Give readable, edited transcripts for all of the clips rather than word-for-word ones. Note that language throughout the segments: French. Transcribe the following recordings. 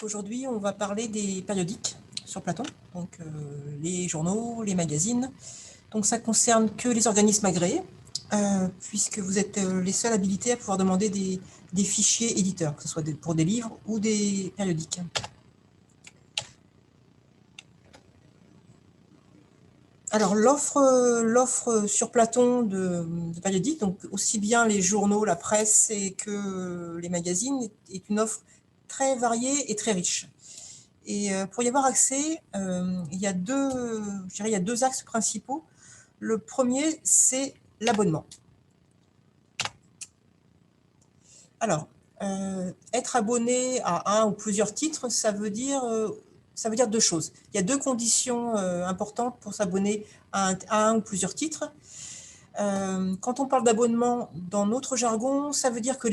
Aujourd'hui, on va parler des périodiques sur Platon, donc les journaux, les magazines. Donc ça concerne que les organismes agréés, puisque vous êtes les seuls habilités à pouvoir demander des fichiers éditeurs, que ce soit pour des livres ou des périodiques. Alors l'offre sur Platon de périodiques, donc aussi bien les journaux, la presse que les magazines, est une offre très variée et très riche. Et pour y avoir accès, il y a deux axes principaux. Le premier, c'est l'abonnement. Alors, être abonné à un ou plusieurs titres, ça veut dire deux choses. Il y a deux conditions importantes pour s'abonner à un ou plusieurs titres. Quand on parle d'abonnement dans notre jargon, ça veut dire que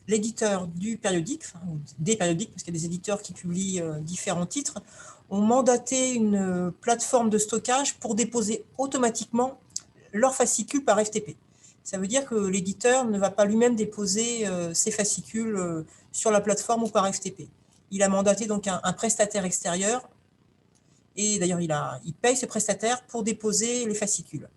l'éditeur du périodique, enfin, des périodiques, parce qu'il y a des éditeurs qui publient différents titres, ont mandaté une plateforme de stockage pour déposer automatiquement leurs fascicules par FTP. Ça veut dire que l'éditeur ne va pas lui-même déposer ses fascicules sur la plateforme ou par FTP. Il a mandaté donc un prestataire extérieur, et d'ailleurs il paye ce prestataire pour déposer les fascicules.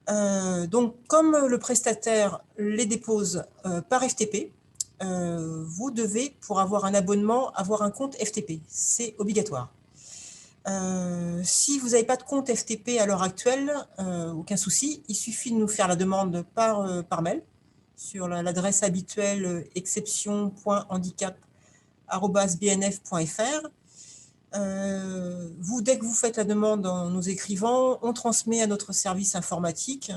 Donc, comme le prestataire les dépose par FTP, vous devez, pour avoir un abonnement, avoir un compte FTP. C'est obligatoire. Si vous n'avez pas de compte FTP à l'heure actuelle, aucun souci, il suffit de nous faire la demande par mail sur l'adresse habituelle exception.handicap@bnf.fr. Dès que vous faites la demande en nous écrivant, on transmet à notre service informatique.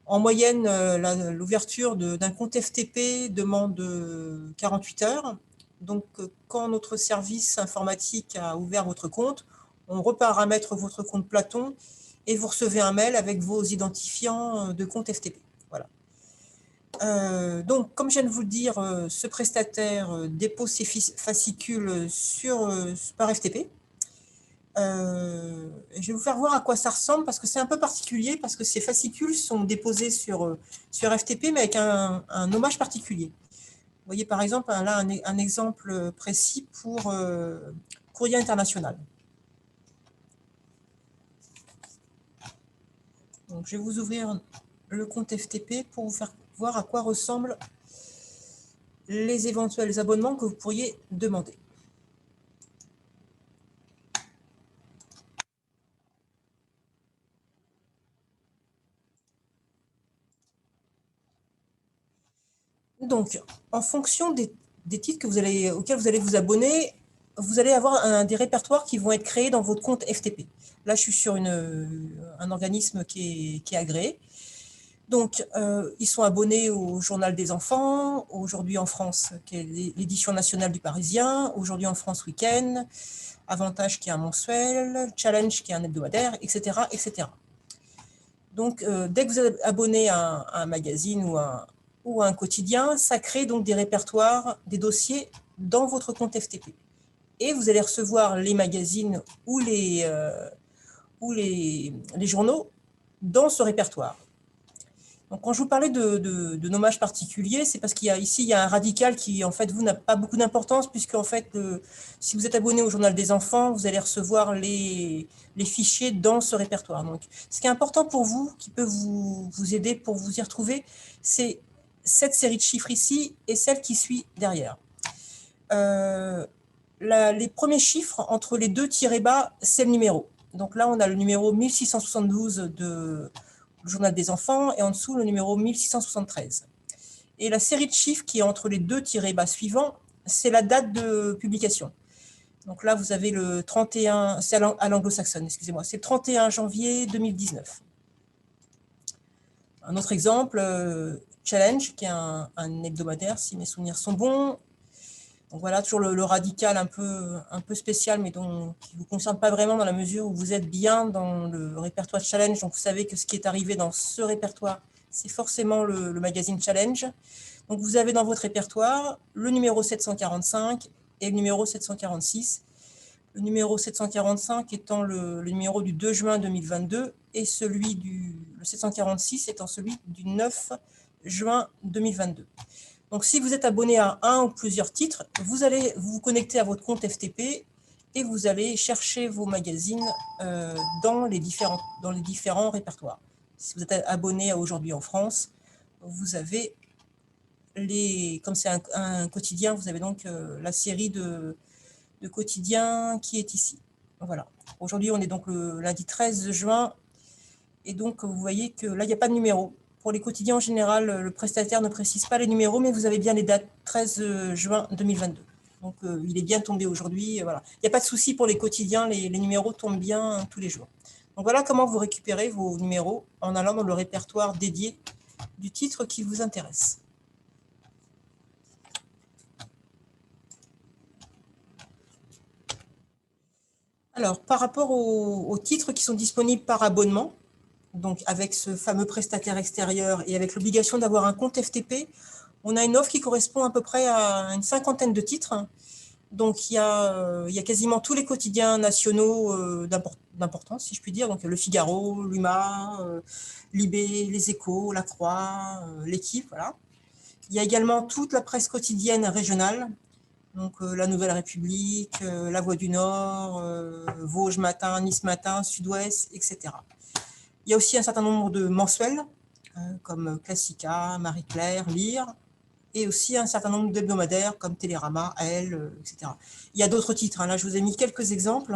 En moyenne, l'ouverture d'un compte FTP demande 48 heures. Donc, quand notre service informatique a ouvert votre compte, on reparamètre votre compte Platon et vous recevez un mail avec vos identifiants de compte FTP. Voilà. Donc, comme je viens de vous le dire, ce prestataire dépose ses fascicules par FTP. Je vais vous faire voir à quoi ça ressemble parce que c'est un peu particulier, parce que ces fascicules sont déposés sur FTP, mais avec un nommage particulier. Vous voyez par exemple là un exemple précis pour Courrier International. Donc, je vais vous ouvrir le compte FTP pour vous faire voir à quoi ressemblent les éventuels abonnements que vous pourriez demander. Donc, en fonction des titres auxquels vous allez vous abonner, vous allez avoir des répertoires qui vont être créés dans votre compte FTP. Là, je suis sur un organisme qui est agréé. Donc, ils sont abonnés au Journal des enfants, aujourd'hui en France, qui est l'édition nationale du Parisien, aujourd'hui en France Week-end, Avantage qui est un mensuel, Challenge qui est un hebdomadaire, etc. etc. Donc, dès que vous êtes abonné à un magazine ou à un quotidien, ça crée donc des répertoires, des dossiers dans votre compte FTP. Et vous allez recevoir les magazines ou les journaux dans ce répertoire. Donc, quand je vous parlais de nommage particulier, c'est parce qu'ici, il y a un radical qui, en fait, n'a pas beaucoup d'importance, puisque, en fait, si vous êtes abonné au Journal des enfants, vous allez recevoir les fichiers dans ce répertoire. Donc, ce qui est important pour vous, qui peut vous aider pour vous y retrouver, c'est cette série de chiffres ici et celle qui suit derrière. Les premiers chiffres, entre les deux tirés bas, c'est le numéro. Donc là, on a le numéro 1672 le Journal des enfants, et en dessous, le numéro 1673. Et la série de chiffres qui est entre les deux tirés bas suivants, c'est la date de publication. Donc là, vous avez le 31, c'est à l'anglo-saxonne, excusez-moi, c'est le 31 janvier 2019. Un autre exemple, Challenge, qui est un hebdomadaire, si mes souvenirs sont bons. Donc voilà, toujours le radical un peu spécial, mais qui ne vous concerne pas vraiment dans la mesure où vous êtes bien dans le répertoire Challenge. Donc vous savez que ce qui est arrivé dans ce répertoire, c'est forcément le magazine Challenge. Donc vous avez dans votre répertoire le numéro 745 et le numéro 746. Le numéro 745 étant le numéro du 2 juin 2022 et le 746 étant celui du 9 juin 2022. Donc, si vous êtes abonné à un ou plusieurs titres, vous allez vous connecter à votre compte FTP et vous allez chercher vos magazines dans les différents répertoires. Si vous êtes abonné à Aujourd'hui en France, vous avez comme c'est un quotidien, vous avez donc la série de quotidiens qui est ici. Voilà. Aujourd'hui, on est donc le lundi 13 juin et donc vous voyez que là, il n'y a pas de numéro. Pour les quotidiens, en général, le prestataire ne précise pas les numéros, mais vous avez bien les dates 13 juin 2022. Donc, il est bien tombé aujourd'hui. Voilà. Il n'y a pas de souci pour les quotidiens, les numéros tombent bien tous les jours. Donc, voilà comment vous récupérez vos numéros en allant dans le répertoire dédié du titre qui vous intéresse. Alors, par rapport aux titres qui sont disponibles par abonnement, donc avec ce fameux prestataire extérieur et avec l'obligation d'avoir un compte FTP, on a une offre qui correspond à peu près à une cinquantaine de titres. Donc, il y a quasiment tous les quotidiens nationaux d'importance, si je puis dire. Donc, Le Figaro, l'UMA, Libé, Les Échos, La Croix, L'Équipe, voilà. Il y a également toute la presse quotidienne régionale, donc La Nouvelle République, La Voix du Nord, Vosges Matin, Nice Matin, Sud-Ouest, etc. Il y a aussi un certain nombre de mensuels, comme Classica, Marie-Claire, Lire, et aussi un certain nombre d'hebdomadaires comme Télérama, Elle, etc. Il y a d'autres titres, hein. Là je vous ai mis quelques exemples.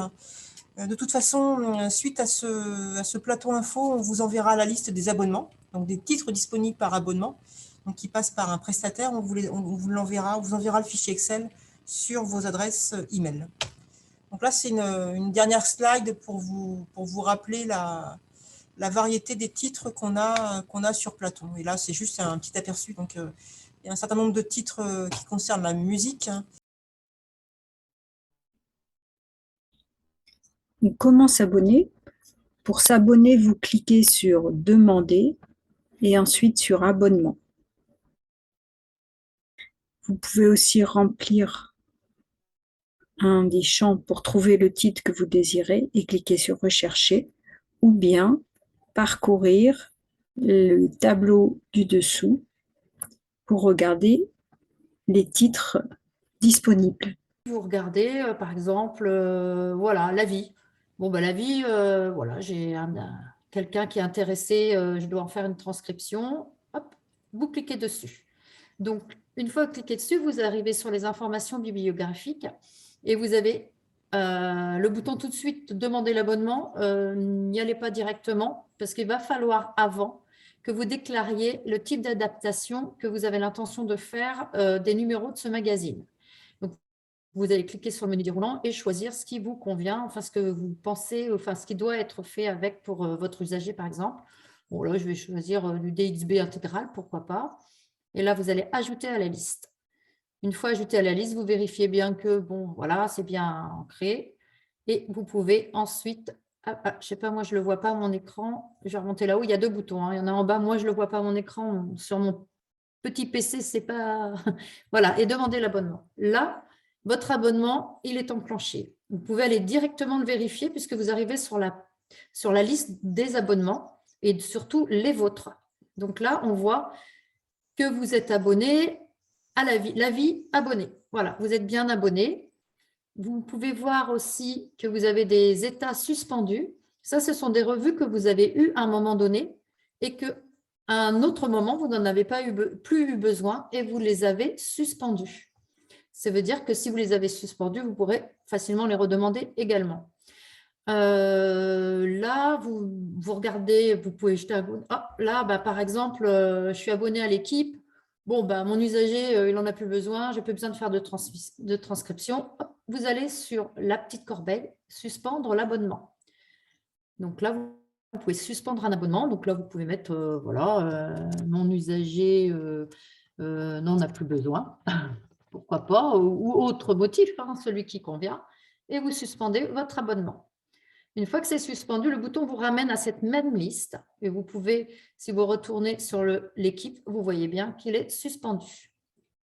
De toute façon, suite à ce plateau info, on vous enverra la liste des abonnements, donc des titres disponibles par abonnement, donc qui passent par un prestataire. On vous l'enverra, on vous enverra le fichier Excel sur vos adresses email. Donc là, c'est une dernière slide pour vous rappeler la variété des titres qu'on a sur Platon. Et là, c'est juste un petit aperçu. Donc, il y a un certain nombre de titres qui concernent la musique. Comment s'abonner? Pour s'abonner, vous cliquez sur Demander et ensuite sur Abonnement. Vous pouvez aussi remplir un des champs pour trouver le titre que vous désirez et cliquer sur Rechercher, ou bien parcourir le tableau du dessous pour regarder les titres disponibles. Vous regardez, par exemple, voilà, la vie. Bon, ben, la vie, voilà, j'ai quelqu'un qui est intéressé, je dois en faire une transcription. Hop, vous cliquez dessus. Donc, une fois cliqué dessus, vous arrivez sur les informations bibliographiques et vous avez le bouton tout de suite demander l'abonnement. N'y allez pas directement parce qu'il va falloir avant que vous déclariez le type d'adaptation que vous avez l'intention de faire des numéros de ce magazine. Donc, vous allez cliquer sur le menu déroulant et choisir ce qui vous convient, enfin ce que vous pensez, enfin ce qui doit être fait avec pour votre usager par exemple. Bon là, je vais choisir du DXB intégral, pourquoi pas. Et là, vous allez ajouter à la liste. Une fois ajouté à la liste, vous vérifiez bien que, bon, voilà, c'est bien ancré. Et vous pouvez ensuite, je ne sais pas, moi, je ne le vois pas à mon écran. Je vais remonter là-haut, il y a deux boutons, hein. Il y en a en bas, moi, je ne le vois pas à mon écran. Sur mon petit PC, c'est pas… Voilà, et demandez l'abonnement. Là, votre abonnement, il est enclenché. Vous pouvez aller directement le vérifier puisque vous arrivez sur la liste des abonnements et surtout les vôtres. Donc là, on voit que vous êtes abonné à la vie abonné. Voilà, vous êtes bien abonné. Vous pouvez voir aussi que vous avez des états suspendus. Ça, ce sont des revues que vous avez eues à un moment donné et qu'à un autre moment, vous n'en avez pas plus eu besoin et vous les avez suspendus. Ça veut dire que si vous les avez suspendus, vous pourrez facilement les redemander également. Là, vous regardez, vous pouvez jeter un coup. Ah, là, bah, par exemple, je suis abonné à l'équipe. Bon, bah, mon usager, il n'en a plus besoin. Je n'ai plus besoin de faire de transcription. Hop, vous allez sur la petite corbeille, suspendre l'abonnement. Donc là, vous pouvez suspendre un abonnement. Donc là, vous pouvez mettre, voilà, mon usager n'en a plus besoin. Pourquoi pas, ou autre motif, hein, celui qui convient. Et vous suspendez votre abonnement. Une fois que c'est suspendu, le bouton vous ramène à cette même liste et vous pouvez, si vous retournez sur l'équipe, vous voyez bien qu'il est suspendu.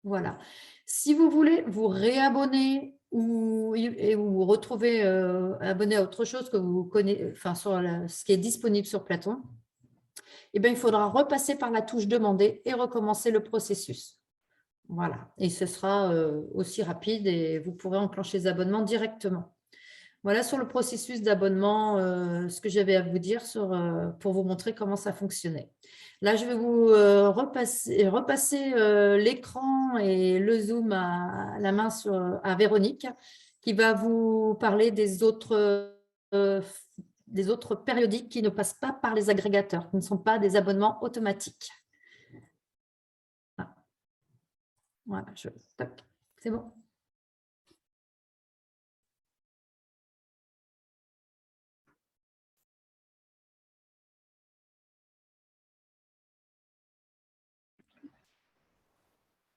Voilà. Si vous voulez vous réabonner et vous retrouver abonné à autre chose que vous connaissez, enfin sur ce qui est disponible sur Platon, eh bien, il faudra repasser par la touche demander et recommencer le processus. Voilà, et ce sera aussi rapide et vous pourrez enclencher les abonnements directement. Voilà sur le processus d'abonnement, ce que j'avais à vous dire pour vous montrer comment ça fonctionnait. Là, je vais vous repasser l'écran et le zoom à la main à Véronique, qui va vous parler euh, des autres périodiques qui ne passent pas par les agrégateurs, qui ne sont pas des abonnements automatiques. Voilà, tac, c'est bon.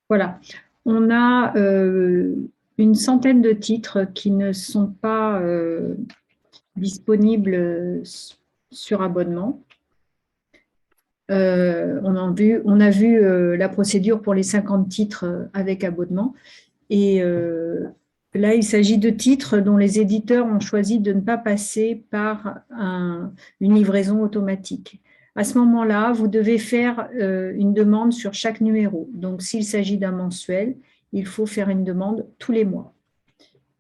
Voilà. On a une centaine de titres qui ne sont pas disponibles sur abonnement. On a vu la procédure pour les 50 titres avec abonnement. Et là, il s'agit de titres dont les éditeurs ont choisi de ne pas passer par une livraison automatique. À ce moment-là, vous devez faire une demande sur chaque numéro. Donc, s'il s'agit d'un mensuel, il faut faire une demande tous les mois.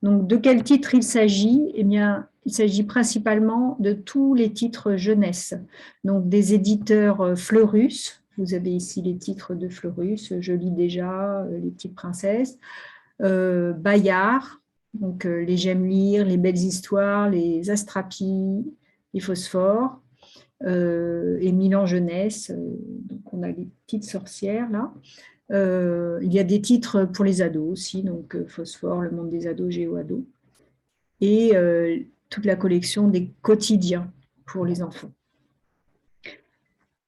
Donc, de quel titre il s'agit? Eh bien, il s'agit principalement de tous les titres jeunesse. Donc, des éditeurs Fleurus. Vous avez ici les titres de Fleurus. Je lis déjà les petites princesses. Bayard, donc les J'aime lire, les belles histoires, les Astrapi, les Phosphores, et Milan Jeunesse. Donc, on a les petites sorcières là. Il y a des titres pour les ados aussi, donc Phosphore, Le Monde des ados, Géo-ados, et toute la collection des quotidiens pour les enfants.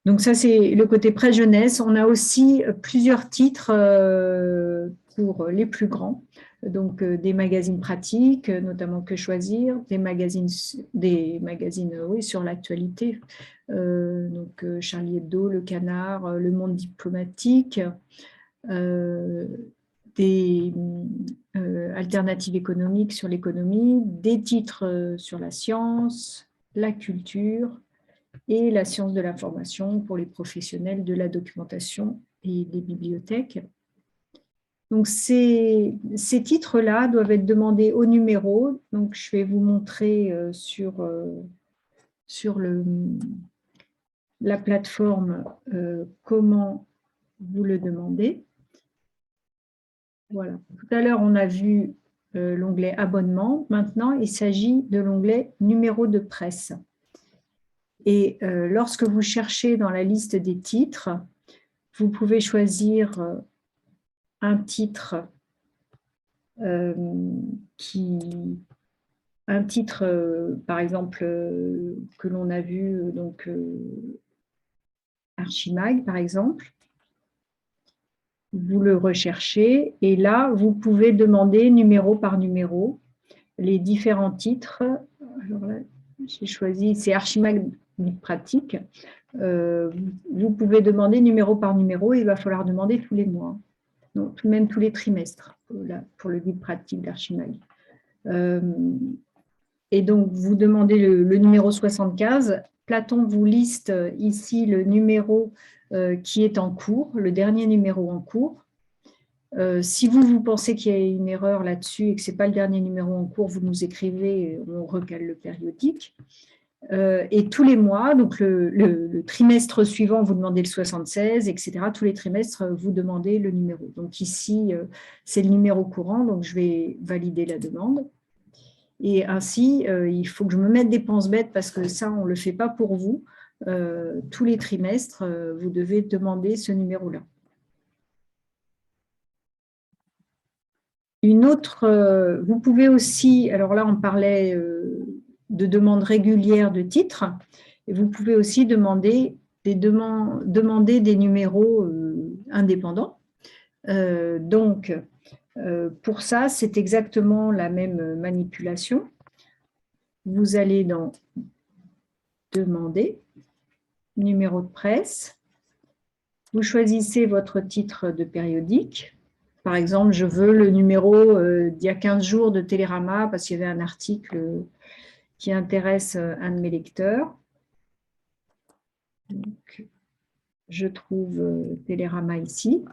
Donc ça, c'est le côté pré-jeunesse. On a aussi plusieurs titres pour les plus grands, donc des magazines pratiques, notamment Que choisir, des magazines oui, sur l'actualité, donc Charlie Hebdo, Le Canard, Le Monde diplomatique, des alternatives économiques sur l'économie, des titres sur la science, la culture et la science de l'information pour les professionnels de la documentation et des bibliothèques. Donc, ces titres-là doivent être demandés au numéro. Donc, je vais vous montrer sur la plateforme comment vous le demandez. Voilà. Tout à l'heure, on a vu l'onglet abonnement. Maintenant, il s'agit de l'onglet numéro de presse. Et lorsque vous cherchez dans la liste des titres, vous pouvez choisir un titre par exemple, que l'on a vu, donc Archimag, par exemple. Vous le recherchez et là, vous pouvez demander numéro par numéro les différents titres. Alors là, j'ai choisi, c'est Archimag pratique. Vous pouvez demander numéro par numéro, il va falloir demander tous les mois, donc même tous les trimestres pour le guide pratique d'Archimag. Et donc, vous demandez le numéro 75. Platon vous liste ici le numéro qui est en cours, le dernier numéro en cours. Si vous pensez qu'il y a une erreur là-dessus et que ce n'est pas le dernier numéro en cours, vous nous écrivez, on recale le périodique. Et tous les mois, donc le trimestre suivant, vous demandez le 76, etc. Tous les trimestres, vous demandez le numéro. Donc ici, c'est le numéro courant, donc je vais valider la demande. Et ainsi, il faut que je me mette des penses-bêtes parce que ça, on ne le fait pas pour vous. Tous les trimestres, vous devez demander ce numéro-là. Une autre, vous pouvez aussi, alors là, on parlait de demandes régulières de titres, et vous pouvez aussi demander des numéros indépendants. Donc, pour ça, c'est exactement la même manipulation. Vous allez dans « Demander »,« Numéro de presse ». Vous choisissez votre titre de périodique. Par exemple, je veux le numéro d'il y a 15 jours de Télérama parce qu'il y avait un article qui intéresse un de mes lecteurs. Donc, je trouve Télérama ici.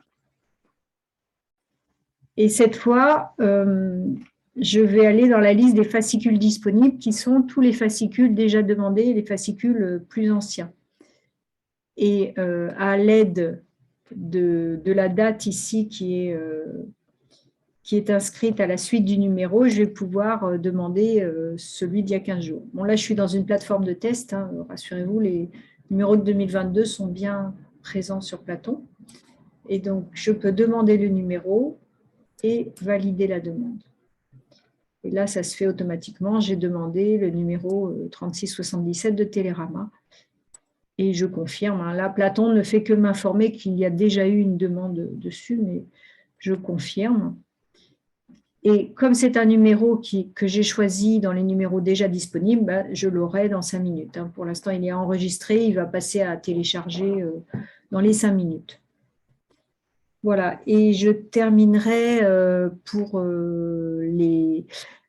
Et cette fois, je vais aller dans la liste des fascicules disponibles qui sont tous les fascicules déjà demandés et les fascicules plus anciens. Et à l'aide de la date ici qui est inscrite à la suite du numéro, je vais pouvoir demander celui d'il y a 15 jours. Bon, là, je suis dans une plateforme de test. Hein, rassurez-vous, les numéros de 2022 sont bien présents sur Platon. Et donc, je peux demander le numéro et valider la demande. Et là, ça se fait automatiquement. J'ai demandé le numéro 3677 de Télérama. Et je confirme. Hein. Là, Platon ne fait que m'informer qu'il y a déjà eu une demande dessus, mais je confirme. Et comme c'est un numéro que j'ai choisi dans les numéros déjà disponibles, bah, je l'aurai dans 5 minutes. Hein. Pour l'instant, il est enregistré. Il va passer à télécharger dans les 5 minutes. Voilà, et je terminerai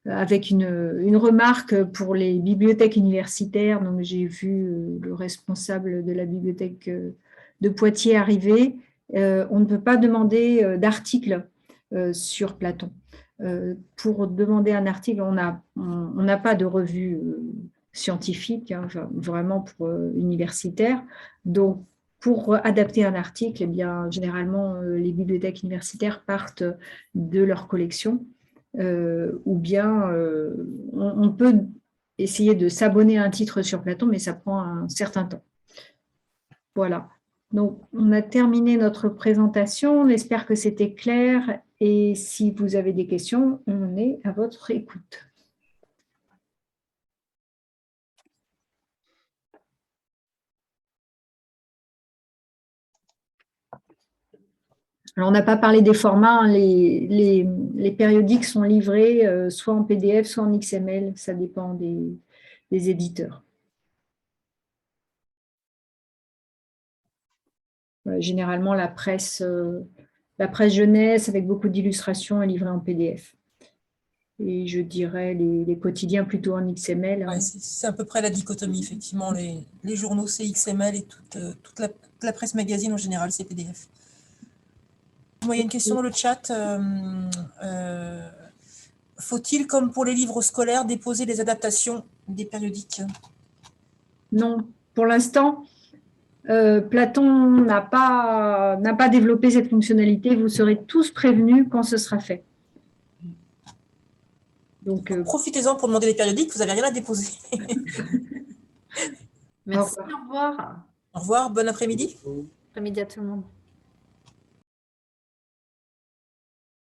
avec une remarque pour les bibliothèques universitaires. Donc, j'ai vu le responsable de la bibliothèque de Poitiers arriver. On ne peut pas demander d'article sur Platon. Pour demander un article, on n'a pas de revue scientifique, hein, vraiment pour universitaire. Donc, pour adapter un article, eh bien, généralement, les bibliothèques universitaires partent de leur collection ou bien on peut essayer de s'abonner à un titre sur Platon, mais ça prend un certain temps. Voilà. Donc, on a terminé notre présentation. On espère que c'était clair et si vous avez des questions, on est à votre écoute. Alors, on n'a pas parlé des formats. Hein. Les périodiques sont livrés soit en PDF, soit en XML. Ça dépend des éditeurs. Généralement, la presse jeunesse avec beaucoup d'illustrations est livrée en PDF. Et je dirais les quotidiens plutôt en XML. Hein. Ouais, c'est à peu près la dichotomie, effectivement. Les journaux, c'est XML et toute la presse magazine en général, c'est PDF. Moi, il y a une question dans le chat. Faut-il, comme pour les livres scolaires, déposer les adaptations des périodiques? Non, pour l'instant, Platon n'a pas développé cette fonctionnalité. Vous serez tous prévenus quand ce sera fait. Donc, profitez-en pour demander les périodiques, vous n'avez rien à déposer. Merci, au revoir. Au revoir, bon après-midi. Après-midi à tout le monde.